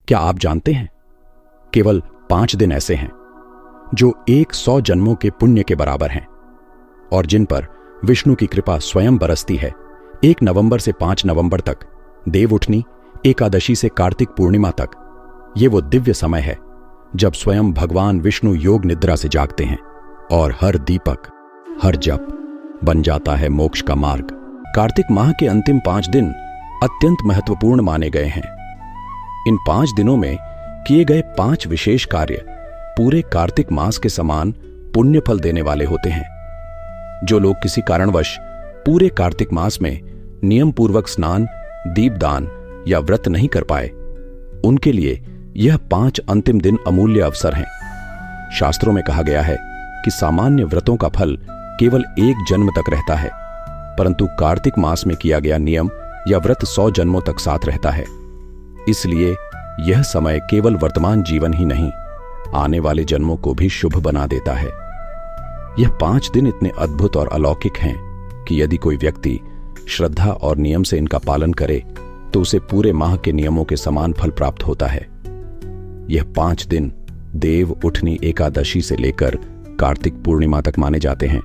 क्या आप जानते हैं, केवल 5 दिन ऐसे हैं जो 100 जन्मों के पुण्य के बराबर हैं और जिन पर विष्णु की कृपा स्वयं बरसती है। 1 नवंबर से 5 नवंबर तक, देव उठनी एकादशी से कार्तिक पूर्णिमा तक, ये वो दिव्य समय है जब स्वयं भगवान विष्णु योग निद्रा से जागते हैं और हर दीपक, हर जप बन जाता है मोक्ष का मार्ग। कार्तिक माह के अंतिम 5 दिन अत्यंत महत्वपूर्ण माने गए हैं। इन 5 दिनों में किए गए 5 विशेष कार्य पूरे कार्तिक मास के समान पुण्य फल देने वाले होते हैं। जो लोग किसी कारणवश पूरे कार्तिक मास में नियम पूर्वक स्नान, दीपदान या व्रत नहीं कर पाए, उनके लिए यह 5 अंतिम दिन अमूल्य अवसर हैं। शास्त्रों में कहा गया है कि सामान्य व्रतों का फल केवल 1 जन्म तक रहता है, परंतु कार्तिक मास में किया गया नियम या व्रत 100 जन्मों तक साथ रहता है। इसलिए यह समय केवल वर्तमान जीवन ही नहीं, आने वाले जन्मों को भी शुभ बना देता है। यह 5 दिन इतने अद्भुत और अलौकिक हैं कि यदि कोई व्यक्ति श्रद्धा और नियम से इनका पालन करे तो उसे पूरे माह के नियमों के समान फल प्राप्त होता है। यह 5 दिन देव उठनी एकादशी से लेकर कार्तिक पूर्णिमा तक माने जाते हैं।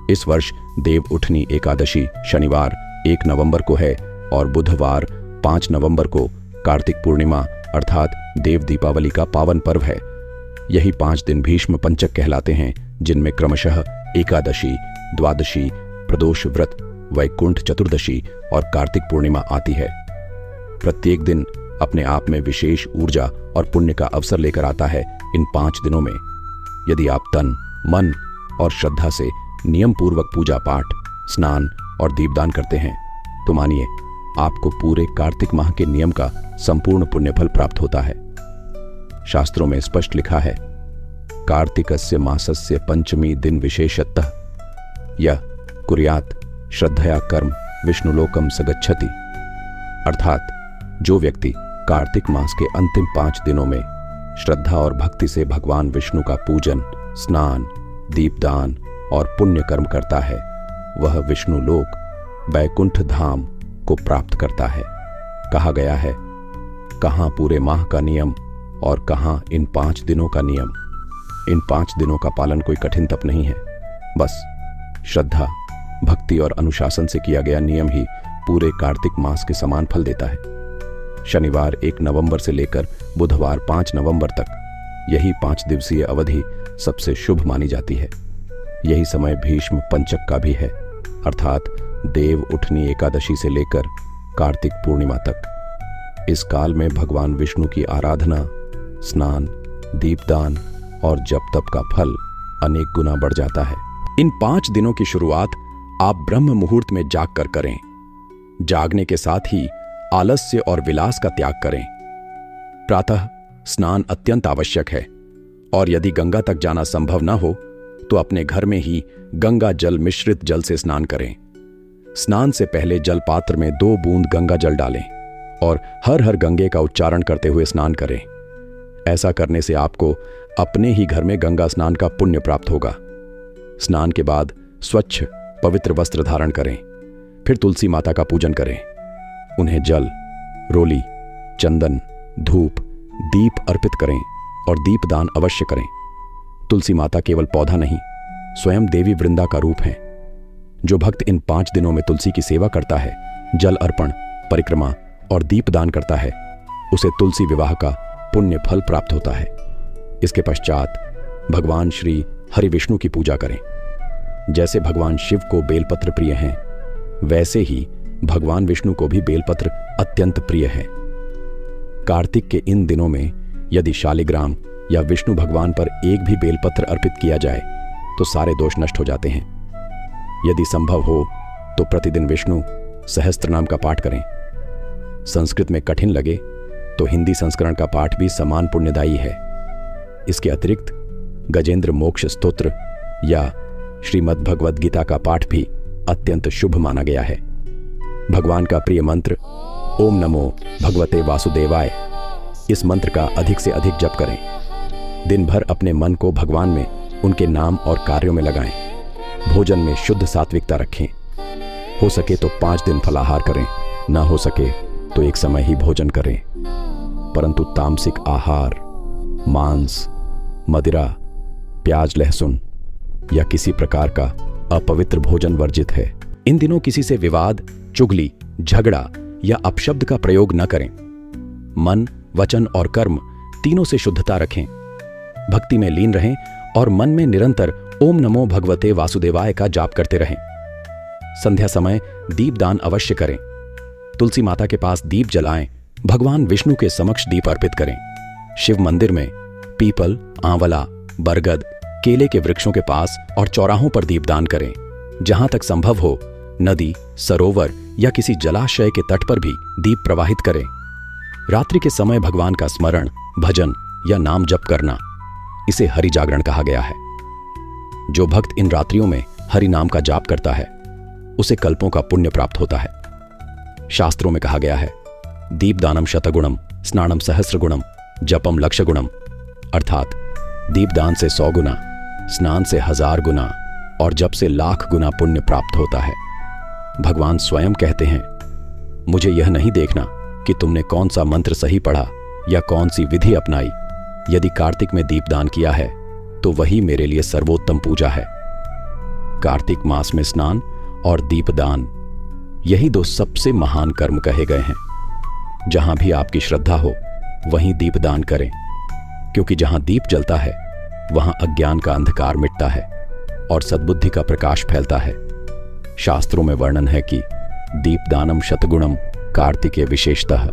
इस वर्ष देव उठनी एकादशी शनिवार 1 नवंबर को है और बुधवार 5 नवंबर को कार्तिक पूर्णिमा अर्थात देव दीपावली का पावन पर्व है। यही 5 दिन भीष्म पंचक कहलाते हैं, जिनमें क्रमशः एकादशी, द्वादशी, प्रदोष व्रत, वैकुंठ चतुर्दशी और कार्तिक पूर्णिमा आती है। प्रत्येक दिन अपने आप में विशेष ऊर्जा और पुण्य का अवसर लेकर आता है। इन 5 दिनों में यदि आप तन, मन और श्रद्धा से नियम पूर्वक पूजा पाठ, स्नान और दीपदान करते हैं तो मानिए आपको पूरे कार्तिक माह के नियम का संपूर्ण पुण्यफल प्राप्त होता है। शास्त्रों में स्पष्ट लिखा है, कार्तिकस्य मासस्य पंचमी दिन विशेषतः यह कुर्यात श्रद्धया कर्म विष्णुलोकम सगच्छति। अर्थात जो व्यक्ति कार्तिक मास के अंतिम 5 दिनों में श्रद्धा और भक्ति से भगवान विष्णु का पूजन, स्नान, दीपदान और पुण्य कर्म करता है, वह विष्णु लोक वैकुंठ धाम को प्राप्त करता है। कहा गया है, कहां पूरे माह का नियम और कहां इन 5 दिनों का नियम। इन 5 दिनों का पालन कोई कठिन तप नहीं है, बस श्रद्धा, भक्ति और अनुशासन से किया गया नियम ही पूरे कार्तिक मास के समान फल देता है। शनिवार 1 नवंबर से लेकर बुधवार 5 नवंबर तक यही 5 दिवसीय अवधि सबसे शुभ मानी जाती है। यही समय भीष्म पंचक का भी है, अर्थात देव उठनी एकादशी से लेकर कार्तिक पूर्णिमा तक। इस काल में भगवान विष्णु की आराधना, स्नान, दीपदान और जप तप का फल अनेक गुना बढ़ जाता है। इन 5 दिनों की शुरुआत आप ब्रह्म मुहूर्त में जाग कर करें। जागने के साथ ही आलस्य और विलास का त्याग करें। प्रातः स्नान अत्यंत आवश्यक है और यदि गंगा तक जाना संभव न हो तो अपने घर में ही गंगा जल मिश्रित जल से स्नान करें। स्नान से पहले जल पात्र में 2 बूंद गंगा जल डालें और हर हर गंगे का उच्चारण करते हुए स्नान करें। ऐसा करने से आपको अपने ही घर में गंगा स्नान का पुण्य प्राप्त होगा। स्नान के बाद स्वच्छ पवित्र वस्त्र धारण करें। फिर तुलसी माता का पूजन करें। उन्हें जल, रोली, चंदन, धूप, दीप अर्पित करें और दीपदान अवश्य करें। तुलसी माता केवल पौधा नहीं, स्वयं देवी वृंदा का रूप है। जो भक्त इन 5 दिनों में तुलसी की सेवा करता है, जल अर्पण, परिक्रमा और दीपदान करता है, उसे तुलसी विवाह का पुण्य फल प्राप्त होता है। इसके पश्चात भगवान श्री हरि विष्णु की पूजा करें। जैसे भगवान शिव को बेलपत्र प्रिय हैं, वैसे ही भगवान विष्णु को भी बेलपत्र अत्यंत प्रिय है। कार्तिक के इन दिनों में यदि शालिग्राम या विष्णु भगवान पर एक भी बेलपत्र अर्पित किया जाए तो सारे दोष नष्ट हो जाते हैं। यदि संभव हो तो प्रतिदिन विष्णु सहस्त्रनाम का पाठ करें। संस्कृत में कठिन लगे तो हिंदी संस्करण का पाठ भी समान पुण्यदायी है। इसके अतिरिक्त गजेंद्र मोक्ष स्तोत्र या श्रीमद् भगवद गीता का पाठ भी अत्यंत शुभ माना गया है। भगवान का प्रिय मंत्र ओम नमो भगवते वासुदेवाय, इस मंत्र का अधिक से अधिक जप करें। दिन भर अपने मन को भगवान में, उनके नाम और कार्यों में लगाएं। भोजन में शुद्ध सात्विकता रखें। हो सके तो 5 दिन फलाहार करें, ना हो सके तो एक समय ही भोजन करें। परंतु तामसिक आहार, मांस, मदिरा, प्याज, लहसुन या किसी प्रकार का अपवित्र भोजन वर्जित है। इन दिनों किसी से विवाद, चुगली, झगड़ा या अपशब्द का प्रयोग न करें। मन, वचन और कर्म तीनों से शुद्धता रखें। भक्ति में लीन रहें और मन में निरंतर ओम नमो भगवते वासुदेवाय का जाप करते रहें। संध्या समय दीपदान अवश्य करें। तुलसी माता के पास दीप जलाएं। भगवान विष्णु के समक्ष दीप अर्पित करें। शिव मंदिर में पीपल, आंवला, बरगद, केले के वृक्षों के पास और चौराहों पर दीपदान करें। जहां तक संभव हो नदी, सरोवर या किसी जलाशय के तट पर भी दीप प्रवाहित करें। रात्रि के समय भगवान का स्मरण, भजन या नाम जप करना, इसे हरि जागरण कहा गया है। जो भक्त इन रात्रियों में हरि नाम का जाप करता है उसे कल्पों का पुण्य प्राप्त होता है। शास्त्रों में कहा गया है, दीपदानम शतगुणम, स्नानम सहस्रगुणम, जपम लक्ष गुणम, अर्थात दीपदान से 100 गुना, स्नान से 1000 गुना और जप से 1,00,000 गुना पुण्य प्राप्त होता है। भगवान स्वयं कहते हैं, मुझे यह नहीं देखना कि तुमने कौन सा मंत्र सही पढ़ा या कौन सी विधि अपनाई। यदि कार्तिक में दीपदान किया है तो वही मेरे लिए सर्वोत्तम पूजा है। कार्तिक मास में स्नान और दीपदान, यही 2 सबसे महान कर्म कहे गए हैं। जहां भी आपकी श्रद्धा हो वहीं दीपदान करें, क्योंकि जहां दीप जलता है वहां अज्ञान का अंधकार मिटता है और सद्बुद्धि का प्रकाश फैलता है। शास्त्रों में वर्णन है कि दीपदानम शतगुणम कार्तिके विशेषतः,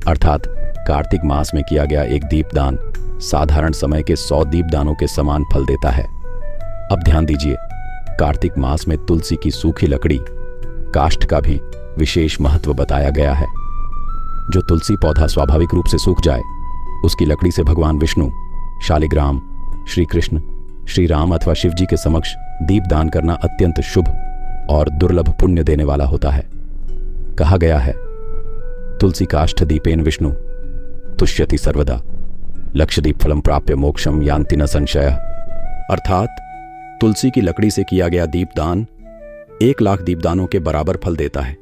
अर्थात कार्तिक मास में किया गया एक दीपदान साधारण समय के 100 दीपदानों के समान फल देता है। अब ध्यान दीजिए, कार्तिक मास में तुलसी की सूखी लकड़ी, काष्ठ का भी विशेष महत्व बताया गया है। जो तुलसी पौधा स्वाभाविक रूप से सूख जाए, उसकी लकड़ी से भगवान विष्णु, शालिग्राम, श्री कृष्ण, श्री राम अथवा शिव जी के समक्ष दीपदान करना अत्यंत शुभ और दुर्लभ पुण्य देने वाला होता है। कहा गया है, तुलसी काष्ठ दीपेन विष्णु तुष्यति सर्वदा, लक्षदीप फलम प्राप्य मोक्षम यान्ति न संशयः, अर्थात तुलसी की लकड़ी से किया गया दीपदान 1,00,000 दीपदानों के बराबर फल देता है।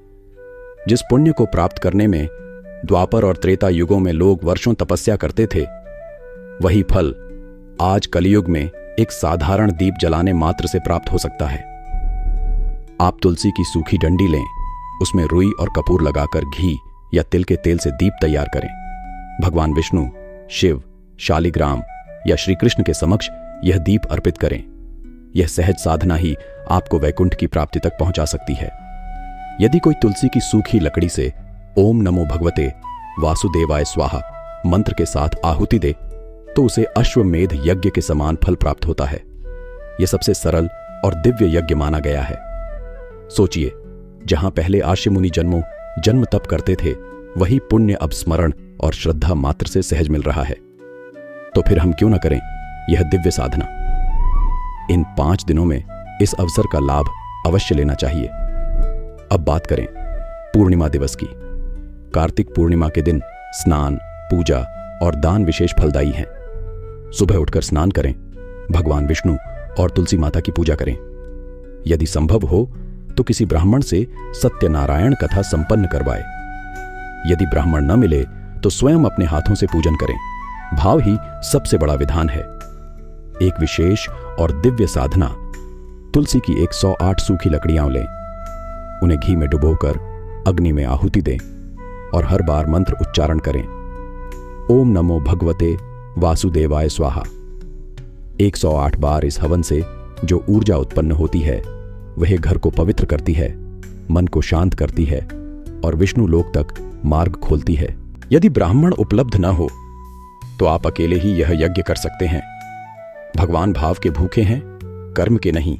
जिस पुण्य को प्राप्त करने में द्वापर और त्रेता युगों में लोग वर्षों तपस्या करते थे, वही फल आज कलयुग में एक साधारण दीप जलाने मात्र से प्राप्त हो सकता है। आप तुलसी की सूखी डंडी लें, उसमें रुई और कपूर लगाकर घी या तिल के तेल से दीप तैयार करें। भगवान विष्णु, शिव, शालिग्राम या श्री कृष्ण के समक्ष यह दीप अर्पित करें। यह सहज साधना ही आपको वैकुंठ की प्राप्ति तक पहुंचा सकती है। यदि कोई तुलसी की सूखी लकड़ी से ओम नमो भगवते वासुदेवाय स्वाहा मंत्र के साथ आहुति दे तो उसे अश्वमेध यज्ञ के समान फल प्राप्त होता है। यह सबसे सरल और दिव्य यज्ञ माना गया है। सोचिए, जहां पहले आर्षि मुनि जन्म तप करते थे, वही पुण्य अब स्मरण और श्रद्धा मात्र से सहज मिल रहा है। तो फिर हम क्यों न करें यह दिव्य साधना। इन 5 दिनों में इस अवसर का लाभ अवश्य लेना चाहिए। अब बात करें पूर्णिमा दिवस की। कार्तिक पूर्णिमा के दिन स्नान, पूजा और दान विशेष फलदायी हैं। सुबह उठकर स्नान करें, भगवान विष्णु और तुलसी माता की पूजा करें। यदि संभव हो तो किसी ब्राह्मण से सत्यनारायण कथा संपन्न करवाए। यदि ब्राह्मण न मिले तो स्वयं अपने हाथों से पूजन करें। भाव ही सबसे बड़ा विधान है। एक विशेष और दिव्य साधना, तुलसी की 108 सूखी लकड़ियां लें, उन्हें घी में डुबोकर अग्नि में आहुति दें और हर बार मंत्र उच्चारण करें, ओम नमो भगवते वासुदेवाय स्वाहा। 108 बार इस हवन से जो ऊर्जा उत्पन्न होती है वह घर को पवित्र करती है, मन को शांत करती है और विष्णु लोक तक मार्ग खोलती है। यदि ब्राह्मण उपलब्ध न हो तो आप अकेले ही यह यज्ञ कर सकते हैं। भगवान भाव के भूखे हैं, कर्म के नहीं।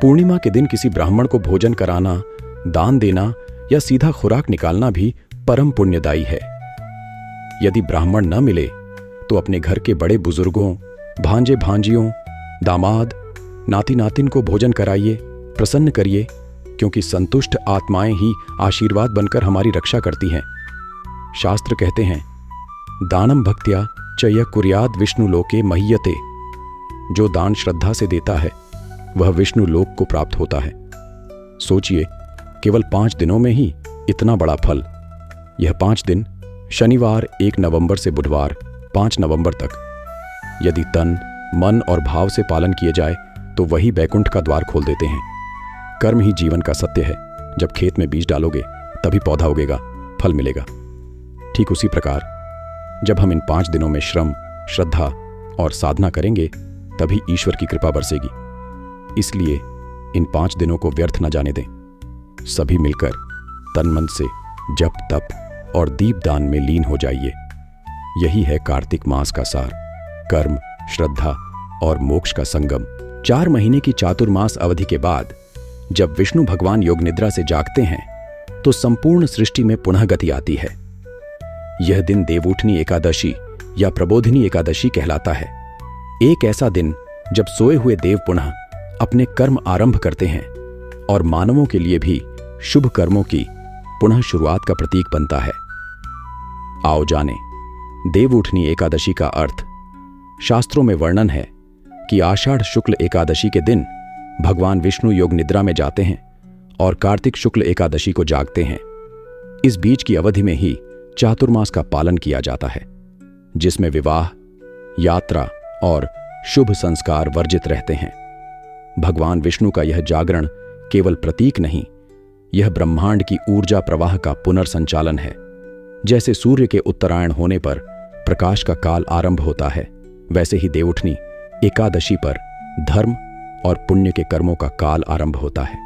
पूर्णिमा के दिन किसी ब्राह्मण को भोजन कराना, दान देना या सीधा खुराक निकालना भी परम पुण्यदायी है। यदि ब्राह्मण न मिले तो अपने घर के बड़े बुजुर्गों, भांजे भांजियों, दामाद, नाती नातिन को भोजन कराइए, प्रसन्न करिए, क्योंकि संतुष्ट आत्माएं ही आशीर्वाद बनकर हमारी रक्षा करती हैं। शास्त्र कहते हैं, दानम भक्त्या चय कुर्याद विष्णु लोके मह्यते। जो दान श्रद्धा से देता है वह विष्णु लोक को प्राप्त होता है। सोचिए, केवल 5 दिनों में ही इतना बड़ा फल। यह 5 दिन शनिवार 1 नवंबर से बुधवार 5 नवंबर तक यदि तन, मन और भाव से पालन किए जाए तो वही बैकुंठ का द्वार खोल देते हैं। कर्म ही जीवन का सत्य है। जब खेत में बीज डालोगे तभी पौधा उगेगा, फल मिलेगा। ठीक उसी प्रकार जब हम इन 5 दिनों में श्रम, श्रद्धा और साधना करेंगे तभी ईश्वर की कृपा बरसेगी। इसलिए इन 5 दिनों को व्यर्थ न जाने दें। सभी मिलकर तन मन से जप, तप और दीपदान में लीन हो जाइए। यही है कार्तिक मास का सार, कर्म, श्रद्धा और मोक्ष का संगम। 4 महीने की चातुर्मास अवधि के बाद जब विष्णु भगवान योग निद्रा से जागते हैं तो संपूर्ण सृष्टि में पुनः गति आती है। यह दिन देवउठनी एकादशी या प्रबोधिनी एकादशी कहलाता है। एक ऐसा दिन जब सोए हुए देव पुनः अपने कर्म आरंभ करते हैं और मानवों के लिए भी शुभ कर्मों की पुनः शुरुआत का प्रतीक बनता है। आओ जाने देवउठनी एकादशी का अर्थ। शास्त्रों में वर्णन है कि आषाढ़ शुक्ल एकादशी के दिन भगवान विष्णु योग निद्रा में जाते हैं और कार्तिक शुक्ल एकादशी को जागते हैं। इस बीच की अवधि में ही चातुर्मास का पालन किया जाता है, जिसमें विवाह, यात्रा और शुभ संस्कार वर्जित रहते हैं। भगवान विष्णु का यह जागरण केवल प्रतीक नहीं, यह ब्रह्मांड की ऊर्जा प्रवाह का पुनर्संचालन है। जैसे सूर्य के उत्तरायण होने पर प्रकाश का काल आरंभ होता है, वैसे ही देवउठनी एकादशी पर धर्म और पुण्य के कर्मों का काल आरंभ होता है।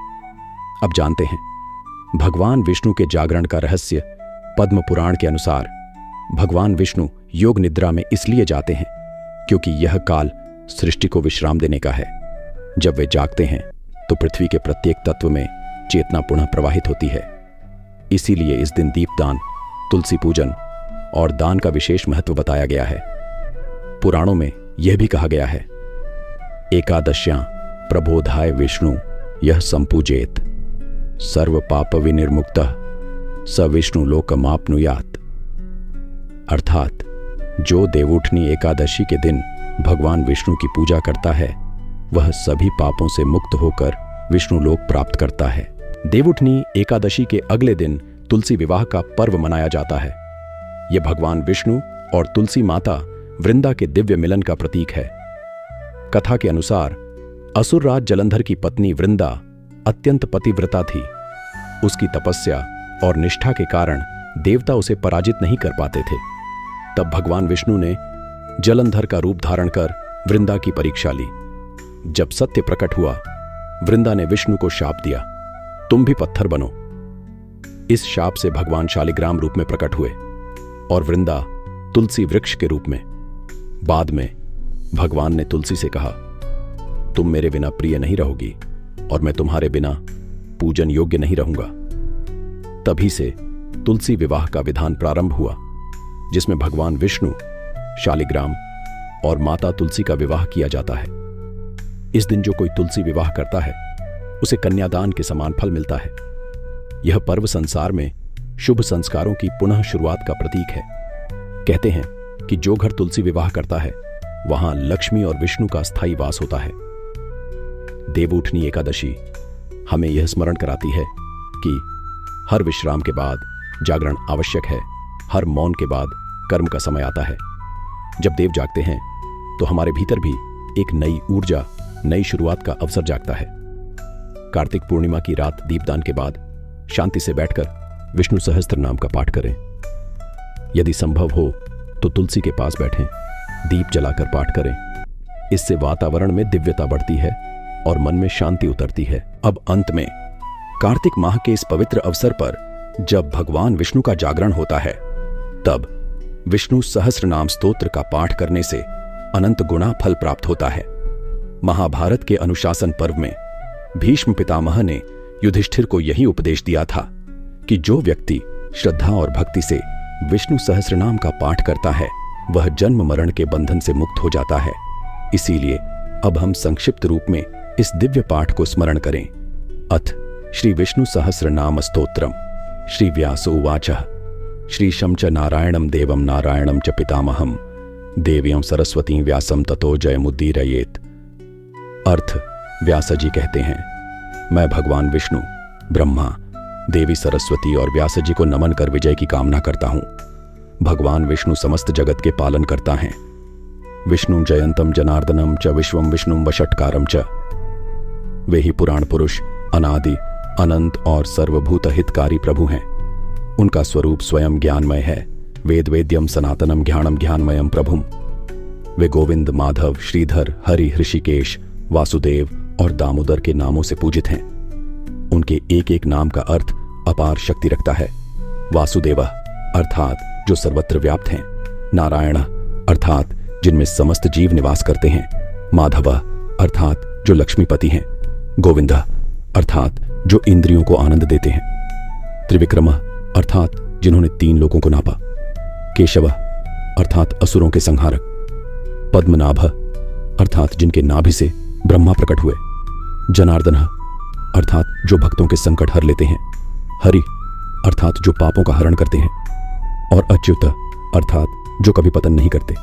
अब जानते हैं भगवान विष्णु के जागरण का रहस्य। पद्म पुराण के अनुसार भगवान विष्णु योग निद्रा में इसलिए जाते हैं क्योंकि यह काल सृष्टि को विश्राम देने का है। जब वे जागते हैं तो पृथ्वी के प्रत्येक तत्व में चेतना पुनः प्रवाहित होती है। इसीलिए इस दिन दीपदान, तुलसी पूजन और दान का विशेष महत्व बताया गया है। पुराणों में यह भी कहा गया है, एकादश्यां प्रबोधाय विष्णु यह संपूजेत सर्व पाप विनिर्मुक्तः स विष्णु लोकमाप्नुयात्। अर्थात जो देवउठनी एकादशी के दिन भगवान विष्णु की पूजा करता है वह सभी पापों से मुक्त होकर विष्णु लोक प्राप्त करता है। देवउठनी एकादशी के अगले दिन तुलसी विवाह का पर्व मनाया जाता है। यह भगवान विष्णु और तुलसी माता वृंदा के दिव्य मिलन का प्रतीक है। कथा के अनुसार असुरराज जलंधर की पत्नी वृंदा अत्यंत पतिव्रता थी। उसकी तपस्या और निष्ठा के कारण देवता उसे पराजित नहीं कर पाते थे। तब भगवान विष्णु ने जलंधर का रूप धारण कर वृंदा की परीक्षा ली। जब सत्य प्रकट हुआ, वृंदा ने विष्णु को शाप दिया, तुम भी पत्थर बनो। इस शाप से भगवान शालिग्राम रूप में प्रकट हुए और वृंदा तुलसी वृक्ष के रूप में। बाद में भगवान ने तुलसी से कहा, तुम मेरे बिना प्रिय नहीं रहोगी और मैं तुम्हारे बिना पूजन योग्य नहीं रहूंगा। तभी से तुलसी विवाह का विधान प्रारंभ हुआ, जिसमें भगवान विष्णु, शालिग्राम और माता तुलसी का विवाह किया जाता है। इस दिन जो कोई तुलसी विवाह करता है उसे कन्यादान के समान फल मिलता है। यह पर्व संसार में शुभ संस्कारों की पुनः शुरुआत का प्रतीक है। कहते हैं कि जो घर तुलसी विवाह करता है वहां लक्ष्मी और विष्णु का स्थायी वास होता है। देवउठनी एकादशी हमें यह स्मरण कराती है कि हर विश्राम के बाद जागरण आवश्यक है, हर मौन के बाद कर्म का समय आता है। जब देव जागते हैं तो हमारे भीतर भी एक नई ऊर्जा, नई शुरुआत का अवसर जागता है। कार्तिक पूर्णिमा की रात दीपदान के बाद शांति से बैठकर विष्णु सहस्त्र नाम का पाठ करें। यदि संभव हो तो तुलसी के पास बैठें, दीप जलाकर पाठ करें। इससे वातावरण में दिव्यता बढ़ती है और मन में शांति उतरती है। अब अंत में कार्तिक माह के इस पवित्र अवसर पर जब भगवान विष्णु का जागरण होता है तब विष्णु सहस्त्र नाम स्तोत्र का पाठ करने से अनंत गुना फल प्राप्त होता है। महाभारत के अनुशासन पर्व में भीष्म पितामह ने युधिष्ठिर को यही उपदेश दिया था कि जो व्यक्ति श्रद्धा और भक्ति से विष्णु सहस्रनाम का पाठ करता है वह जन्म मरण के बंधन से मुक्त हो जाता है। इसीलिए अब हम संक्षिप्त रूप में इस दिव्य पाठ को स्मरण करें। अथ श्री विष्णु सहस्रनाम स्तोत्रम। श्री व्यासो उवाचः श्रीशं च नारायणं देवं नारायणं च पितामहं देव्यं सरस्वती व्यासं ततो जयमुदीरयेत्। अर्थ, व्यास जी कहते हैं, मैं भगवान विष्णु, ब्रह्मा, देवी सरस्वती और व्यास जी को नमन कर विजय की कामना करता हूं। भगवान विष्णु समस्त जगत के पालन करता है। विष्णु जयंतम जनार्दनम च विश्वम विष्णुम वषटकारम च। वे ही पुराण पुरुष, अनादि, अनंत और सर्वभूत हितकारी प्रभु हैं। उनका स्वरूप स्वयं ज्ञानमय है। वेद वेद्यम सनातनम ज्ञानम ज्ञानमयम प्रभुम। वे गोविंद, माधव, श्रीधर, हरि, ऋषिकेश, वासुदेव और दामोदर के नामों से पूजित हैं। उनके एक एक नाम का अर्थ अपार शक्ति रखता है। वासुदेव अर्थात जो सर्वत्र व्याप्त हैं, नारायण अर्थात जिनमें समस्त जीव निवास करते हैं, माधव अर्थात जो लक्ष्मीपति हैं, गोविंद अर्थात जो इंद्रियों को आनंद देते हैं, त्रिविक्रम अर्थात जिन्होंने 3 लोकों को नापा, केशव अर्थात असुरों के संहारक, पद्मनाभ अर्थात जिनके नाभि से ब्रह्मा प्रकट हुए, जनार्दन अर्थात जो भक्तों के संकट हर लेते हैं, हरि अर्थात जो पापों का हरण करते हैं, और अच्युत अर्थात जो कभी पतन नहीं करते।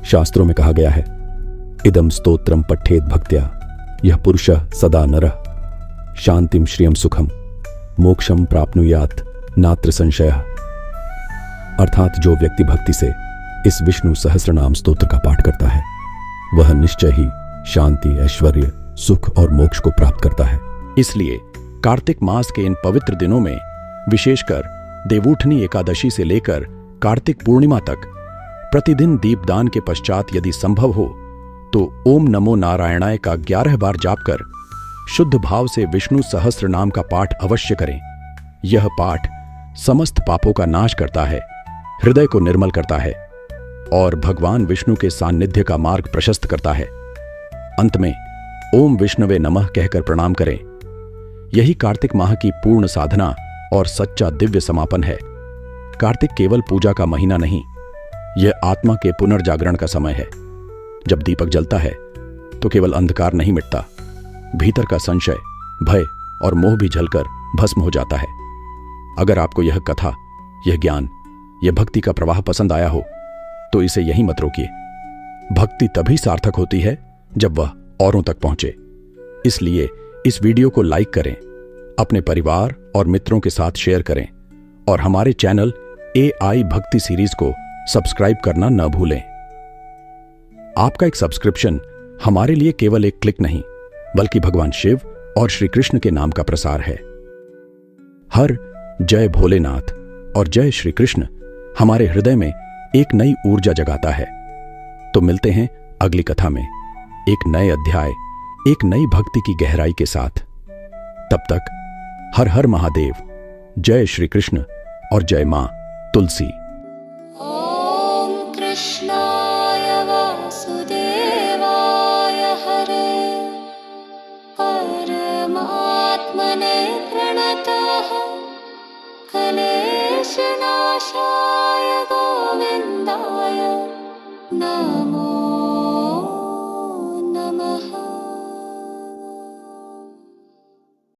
शास्त्रों में कहा गया है, इदम स्तोत्रम पठेत भक्त्या यह पुरुष सदा नरः शांतिम श्रियम सुखम मोक्षम प्राप्नुयात नात्र संशय। अर्थात जो व्यक्ति भक्ति से इस विष्णु सहस्रनाम स्तोत्र का पाठ करता है, वह निश्चय ही शांति, ऐश्वर्य, सुख और मोक्ष को प्राप्त करता है। इसलिए कार्तिक मास के इन पवित्र दिनों में विशेषकर देवउठनी एकादशी से लेकर कार्तिक पूर्णिमा तक प्रतिदिन दीपदान के पश्चात यदि संभव हो तो ओम नमो नारायणाय का 11 बार जाप कर शुद्ध भाव से विष्णु सहस्त्र नाम का पाठ अवश्य करें। यह पाठ समस्त पापों का नाश करता है, हृदय को निर्मल करता है और भगवान विष्णु के सान्निध्य का मार्ग प्रशस्त करता है। अंत में ओम विष्णवे नमः कहकर प्रणाम करें। यही कार्तिक माह की पूर्ण साधना और सच्चा दिव्य समापन है। कार्तिक केवल पूजा का महीना नहीं, यह आत्मा के पुनर्जागरण का समय है। जब दीपक जलता है तो केवल अंधकार नहीं मिटता, भीतर का संशय, भय और मोह भी जलकर भस्म हो जाता है। अगर आपको यह कथा, यह ज्ञान, यह भक्ति का प्रवाह पसंद आया हो तो इसे यहीं मत रोकिए। भक्ति तभी सार्थक होती है जब वह औरों तक पहुंचे। इसलिए इस वीडियो को लाइक करें, अपने परिवार और मित्रों के साथ शेयर करें और हमारे चैनल AI भक्ति सीरीज को सब्सक्राइब करना न भूलें। आपका एक सब्सक्रिप्शन हमारे लिए केवल एक क्लिक नहीं, बल्कि भगवान शिव और श्री कृष्ण के नाम का प्रसार है। हर जय भोलेनाथ और जय श्री कृष्ण हमारे हृदय में एक नई ऊर्जा जगाता है। तो मिलते हैं अगली कथा में एक नए अध्याय, एक नई भक्ति की गहराई के साथ। तब तक हर हर महादेव, जय श्री कृष्ण और जय मां तुलसी। ओम कृष्णाय वासुदेवाय हरे परमात्मने प्रणतः क्लेशनाशाय गोविन्दाय